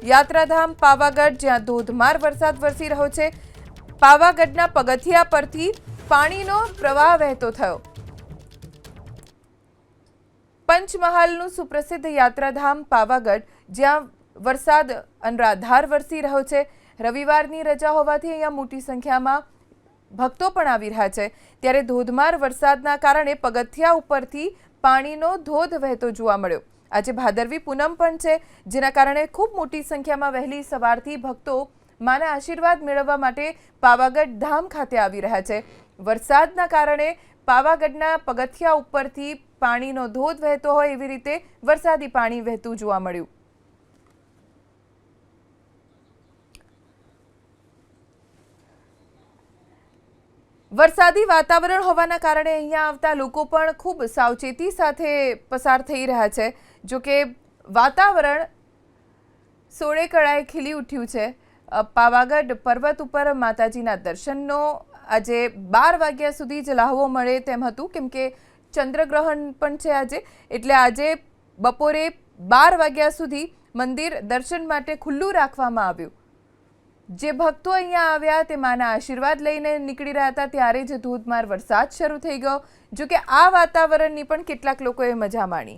યાત્રાધામ પાવાગઢ, જ્યાં ધોધમાર વરસાદ વરસી રહ્યો છે। પાવાગઢના પગથિયા પરથી પાણીનો પ્રવાહ વહેતો થયો। પંચમહાલનું સુપ્રસિદ્ધ યાત્રાધામ પાવાગઢ, જ્યાં વરસાદ અનરાધાર વરસી રહ્યો છે। રવિવારની રજા હોવાથી અહીંયા મોટી સંખ્યામાં ભક્તો પણ આવી રહ્યા છે। ત્યારે ધોધમાર વરસાદના કારણે પગથિયા ઉપરથી પાણીનો ધોધ વહેતો જોવા મળ્યો। આજે ભાદરવી પૂનમ પણ છે, જેના કારણે ખૂબ મોટી સંખ્યામાં વહેલી સવારથી ભક્તો માના આશીર્વાદ મેળવવા માટે પાવાગઢ ધામ ખાતે આવી રહ્યા છે। વરસાદના કારણે પાવાગઢના પગથિયા ઉપરથી પાણીનો ધોધ વહેતો હોય એવી રીતે વરસાદી પાણી વહેતું જોવા મળ્યું। વરસાદી વાતાવરણ હોવાના કારણે અહીંયા આવતા લોકો પણ ખૂબ સાવચેતી સાથે પસાર થઈ રહ્યા છે। જો કે વાતાવરણ સોળે કળાએ ખીલી ઉઠ્યું છે। પાવાગઢ પર્વત ઉપર માતાજીના દર્શનનો આજે 12 વાગ્યા સુધી જ લહાવો મળે તેમ હતું, કેમ કે ચંદ્રગ્રહણ પણ છે આજે, એટલે આજે બપોરે 12 વાગ્યા સુધી મંદિર દર્શન માટે ખુલ્લું રાખવામાં આવ્યું। જે ભક્તો અહીંયા આવ્યા તે માના આશીર્વાદ લઈને નીકળી રહ્યા હતા ત્યારે જ ધોધમાર વરસાદ શરૂ થઈ ગયો। જો કે આ વાતાવરણની પણ કેટલાક લોકોએ મજા માણી।